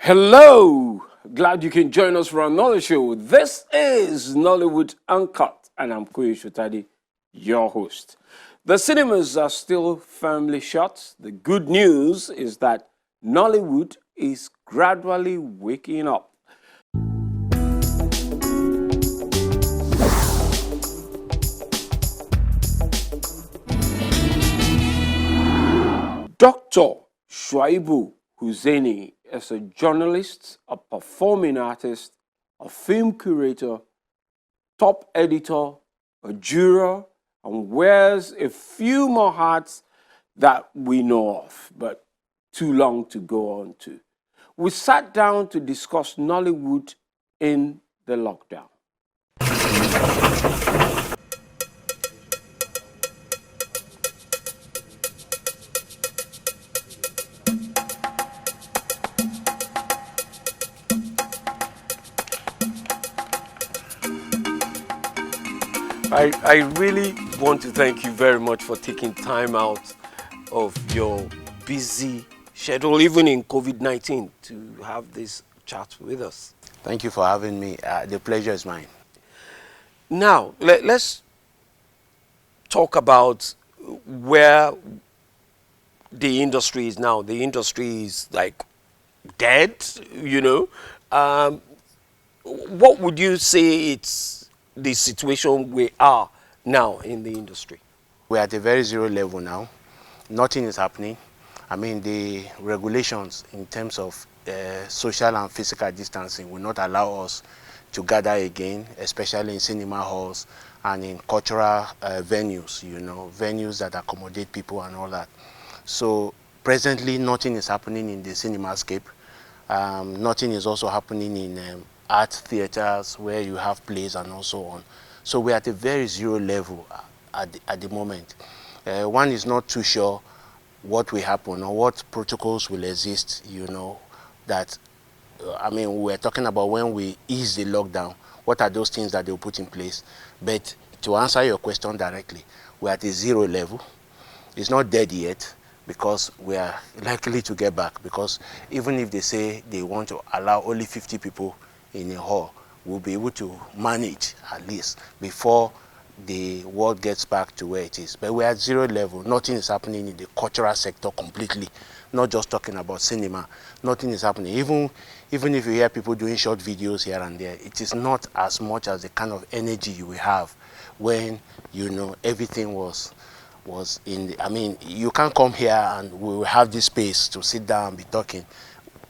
Hello! Glad you can join us for another show. This is Nollywood Uncut, and I'm Kuyi Shotadi, your host. The cinemas are still firmly shut. The good news is that Nollywood is gradually waking up. Dr. Shaibu Husseini is a journalist, a performing artist, a film curator, top editor, a juror, and wears a few more hats that we know of, but too long to go on to. We sat down to discuss Nollywood in the lockdown. I really want to thank you very much for taking time out of your busy schedule, even in COVID-19, to have this chat with us. Thank you for having me. The pleasure is mine. Now, let's talk about where the industry is now. The industry is like dead. What would you say it's the situation we are now in the industry? We're at a very zero level now. Nothing is happening. I mean, the regulations in terms of social and physical distancing will not allow us to gather again, especially in cinema halls and in cultural venues, venues that accommodate people and all that. So presently, nothing is happening in the cinemascape. Nothing is also happening in art theaters where you have plays and also on. So we're at a very zero level at the moment. One is not too sure what will happen or what protocols will exist, that, we're talking about when we ease the lockdown, what are those things that they'll put in place? But to answer your question directly, we're at a zero level. It's not dead yet, because we are likely to get back, because even if they say they want to allow only 50 people in a hall, we'll be able to manage at least before the world gets back to where it is. But we're at zero level. Nothing is happening in the cultural sector completely. Not just talking about cinema. Nothing is happening. Even if you hear people doing short videos here and there, it is not as much as the kind of energy you will have when, everything was in the, you can't come here and we will have this space to sit down and be talking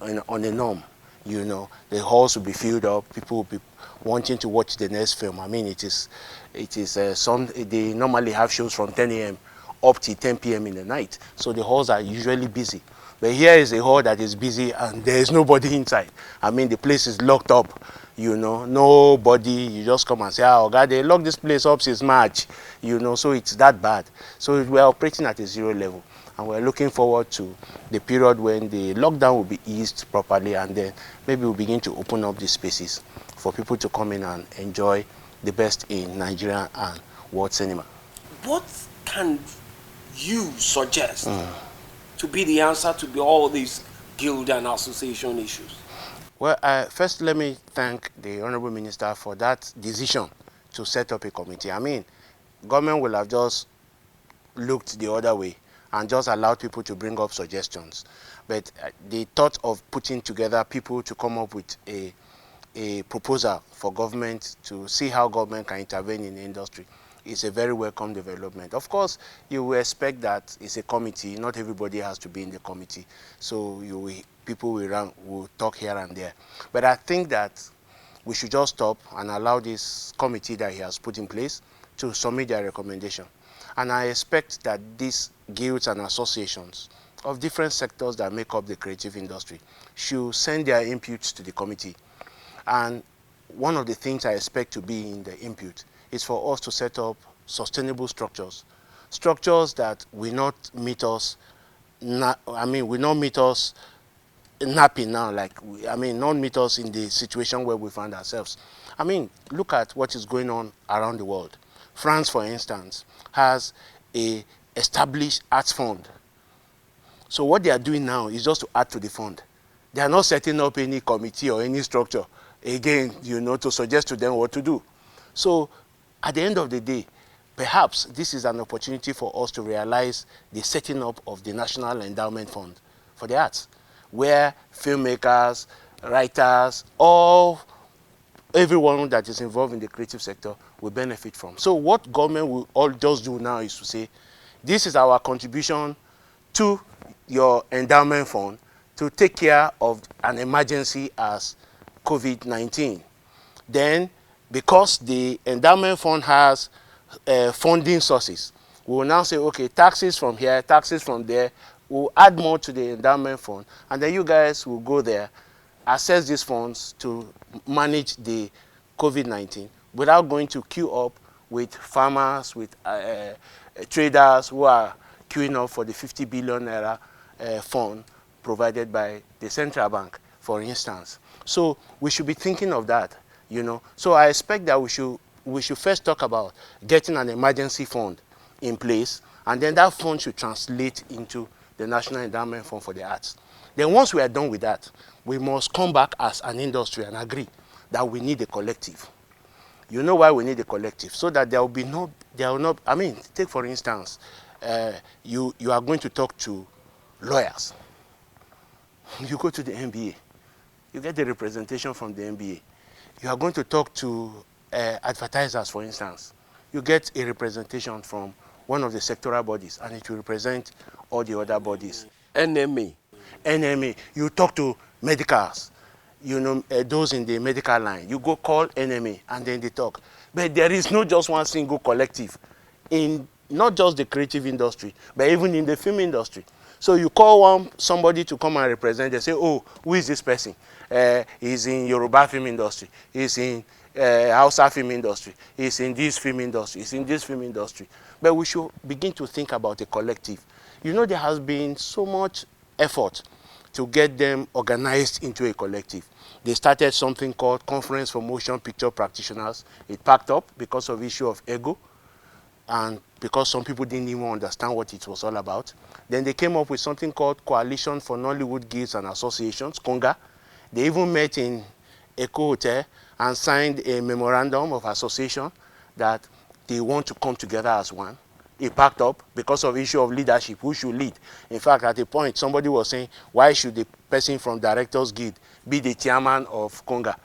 on a norm. The halls will be filled up. People will be wanting to watch the next film. They normally have shows from 10 a.m. up to 10 p.m. in the night. So the halls are usually busy. But here is a hall that is busy and there is nobody inside. The place is locked up. Nobody. You just come and say, oh God, they locked this place up since March. So it's that bad. So we're operating at a zero level. And we're looking forward to the period when the lockdown will be eased properly, and then maybe we'll begin to open up these spaces for people to come in and enjoy the best in Nigeria and world cinema. What can you suggest to be the answer to all these guild and association issues? Well, first let me thank the Honorable Minister for that decision to set up a committee. Government will have just looked the other way and just allowed people to bring up suggestions. But the thought of putting together people to come up with a proposal for government to see how government can intervene in the industry is a very welcome development. Of course, you will expect that it's a committee. Not everybody has to be in the committee. So people will talk here and there. But I think that we should just stop and allow this committee that he has put in place to submit their recommendation. And I expect that these guilds and associations of different sectors that make up the creative industry should send their inputs to the committee. And one of the things I expect to be in the input is for us to set up sustainable structures. Structures that will not meet us, will not meet us napping now, not meet us in the situation where we find ourselves. Look at what is going on around the world. France, for instance, has a established arts fund. So what they are doing now is just to add to the fund. They are not setting up any committee or any structure, again, to suggest to them what to do. So at the end of the day, perhaps this is an opportunity for us to realize the setting up of the National Endowment Fund for the Arts, where filmmakers, writers, everyone that is involved in the creative sector will benefit from. So what government will all just do now is to say, this is our contribution to your endowment fund to take care of an emergency as COVID-19. Then, because the endowment fund has funding sources, we will now say, okay, taxes from here, taxes from there, we'll add more to the endowment fund, and then you guys will go there, access these funds to manage the COVID-19 without going to queue up with farmers, with traders who are queuing up for the 50 billion naira fund provided by the central bank, for instance. So we should be thinking of that, So I expect that we should first talk about getting an emergency fund in place, and then that fund should translate into the National Endowment Fund for the Arts. Then once we are done with that, we must come back as an industry and agree that we need a collective. You know why we need a collective? So that there will not, I mean, take for instance, you are going to talk to lawyers. You go to the NBA, you get the representation from the NBA. You are going to talk to advertisers, for instance. You get a representation from one of the sectoral bodies, and it will represent all the other bodies. NME. You talk to medicals, those in the medical line. You go call NME, and then they talk. But there is not just one single collective in not just the creative industry, but even in the film industry. So you call somebody to come and represent. They say, oh, who is this person? He's in Yoruba film industry. He's in Hausa film industry. He's in this film industry. He's in this film industry. But we should begin to think about a collective. There has been so much effort to get them organized into a collective. They started something called Conference for Motion Picture Practitioners. It packed up because of issue of ego, and because some people didn't even understand what it was all about. Then they came up with something called Coalition for Nollywood Guilds and Associations, CONGA. They even met in Eco Hotel and signed a memorandum of association that they want to come together as one. It packed up because of issue of leadership, who should lead. In fact, at a point, somebody was saying, why should the person from Directors Guild be the chairman of CONGA?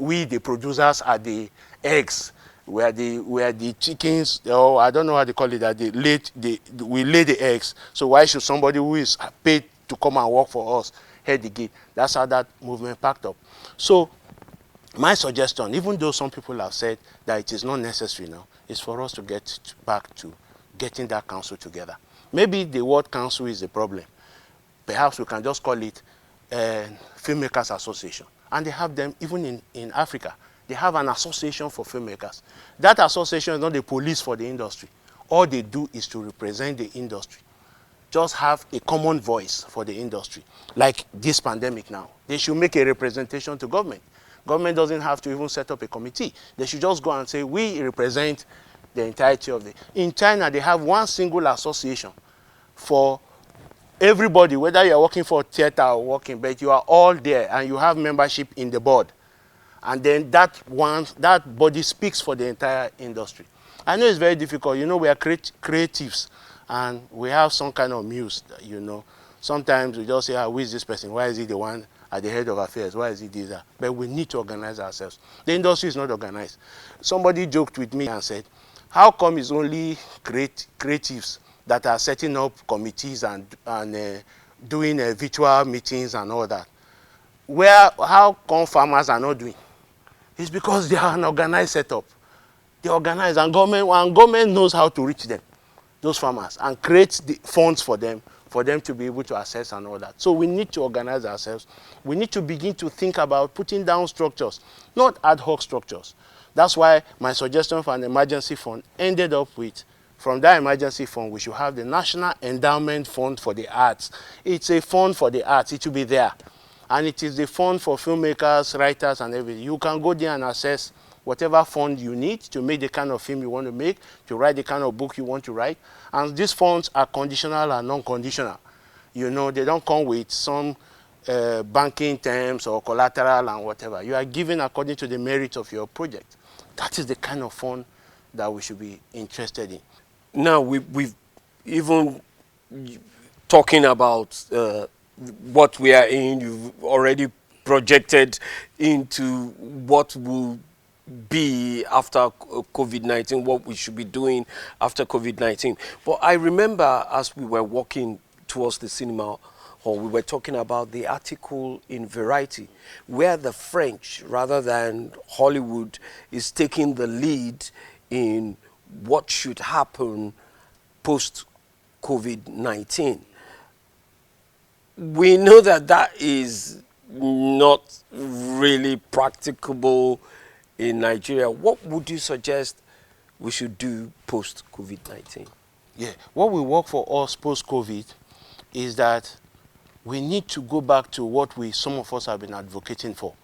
We, the producers, are the eggs. We are the chickens, or I don't know how they call it, that we lay the eggs. So why should somebody who is paid to come and work for us head the gate? That's how that movement packed up. So my suggestion, even though some people have said that it is not necessary now, is for us to get back to getting that council together. Maybe the word council is the problem. Perhaps we can just call it Filmmakers Association. And they have them even in Africa. They have an association for filmmakers. That association is not the police for the industry. All they do is to represent the industry. Just have a common voice for the industry. Like this pandemic now. They should make a representation to government. Government doesn't have to even set up a committee. They should just go and say, we represent the entirety of the... In China, they have one single association for everybody, whether you are working for theater or working, but you are all there and you have membership in the board. And then that body speaks for the entire industry. I know it's very difficult. We are creatives, and we have some kind of muse, Sometimes we just say, who is this person? Why is he the one at the head of affairs? Why is he this? But we need to organize ourselves. The industry is not organized. Somebody joked with me and said, how come it's only creatives that are setting up committees and doing virtual meetings and all that? How come farmers are not doing? It's because they are an organized setup. They organize, and government knows how to reach them, those farmers, and create the funds for them to be able to access and all that. So we need to organize ourselves. We need to begin to think about putting down structures, not ad hoc structures. That's why my suggestion for an emergency fund ended up with, from that emergency fund, we should have the National Endowment Fund for the Arts. It's a fund for the arts. It will be there. And it is the fund for filmmakers, writers, and everything. You can go there and access whatever fund you need to make the kind of film you want to make, to write the kind of book you want to write. And these funds are conditional and non-conditional. They don't come with some banking terms or collateral and whatever. You are giving according to the merit of your project. That is the kind of fund that we should be interested in. Now, we've even talking about what we are in, you've already projected into what will be after COVID-19, what we should be doing after COVID-19. But I remember as we were walking towards the cinema hall, we were talking about the article in Variety, where the French, rather than Hollywood, is taking the lead in what should happen post COVID-19. We know that that is not really practicable in Nigeria. What would you suggest we should do post COVID-19? Yeah, what will work for us post-COVID is that we need to go back to what some of us have been advocating for.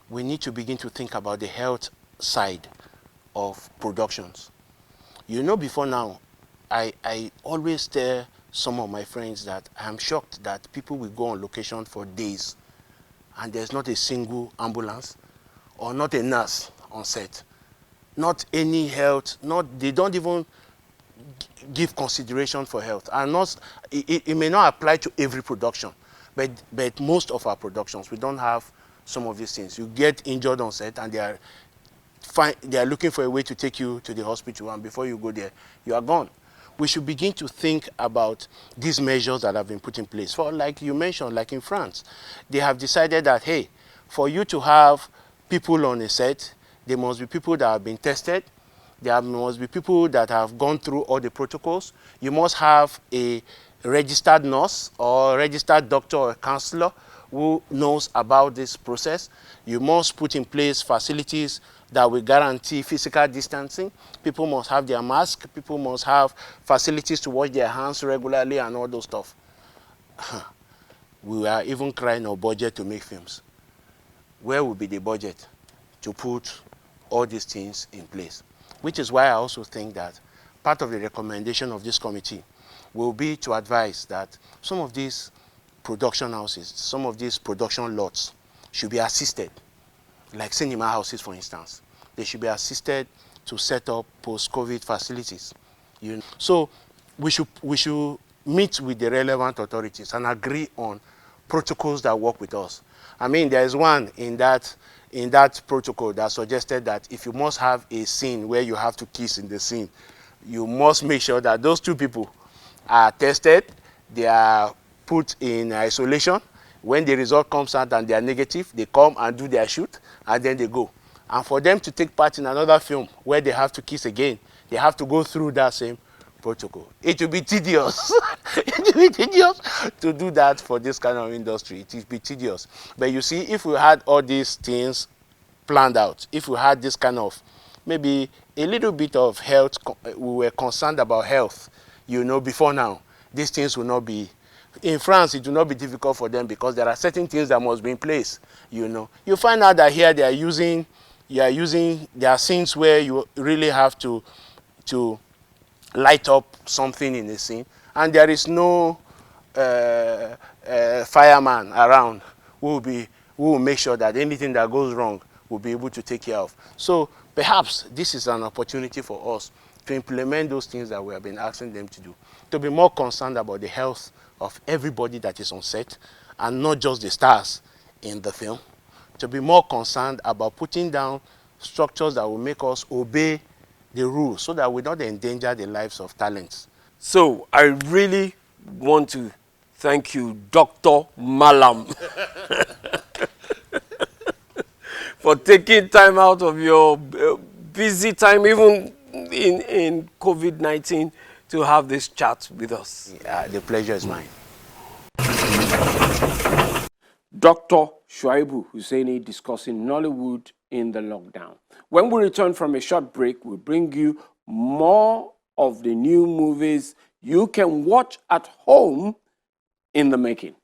We need to begin to think about the health side of productions. You know, before now, I always tell some of my friends that I'm shocked that people will go on location for days and there's not a single ambulance or not a nurse on set. Not any health, they don't even give consideration for health. And it may not apply to every production, but most of our productions, we don't have some of these things. You get injured on set and they are looking for a way to take you to the hospital, and before you go there, you are gone. We should begin to think about these measures that have been put in place. For, like you mentioned, like in France, they have decided that, hey, for you to have people on a set, there must be people that have been tested. There must be people that have gone through all the protocols. You must have a registered nurse or registered doctor or counselor who knows about this process. You must put in place facilities that will guarantee physical distancing. People must have their mask. People must have facilities to wash their hands regularly and all those stuff. We are even crying our budget to make films. Where will be the budget to put all these things in place? Which is why I also think that part of the recommendation of this committee will be to advise that some of these production houses, some of these production lots should be assisted, like cinema houses, for instance. They should be assisted to set up post-COVID facilities. So we should meet with the relevant authorities and agree on protocols that work with us. I mean, there is one in that protocol that suggested that if you must have a scene where you have to kiss in the scene, you must make sure that those two people are tested, they are put in isolation. When the result comes out and they are negative, they come and do their shoot, and then they go. And for them to take part in another film where they have to kiss again, they have to go through that same protocol. It will be tedious. It will be tedious to do that for this kind of industry. It will be tedious. But you see, if we had all these things planned out, if we had this kind of, maybe a little bit of health, we were concerned about health, before now, these things will not be. In France, it will not be difficult for them because there are certain things that must be in place. You find out that here there are scenes where you really have to light up something in the scene, and there is no fireman around who will make sure that anything that goes wrong will be able to take care of. So perhaps this is an opportunity for us to implement those things that we have been asking them to do, to be more concerned about the health of everybody that is on set and not just the stars in the film, to be more concerned about putting down structures that will make us obey the rules so that we don't endanger the lives of talents. So I really want to thank you, Dr. Malam, for taking time out of your busy time, even in COVID-19, to have this chat with us. Yeah, the pleasure is mine. Dr. Shaibu Husseini discussing Nollywood in the lockdown. When we return from a short break, we'll bring you more of the new movies you can watch at home in the making.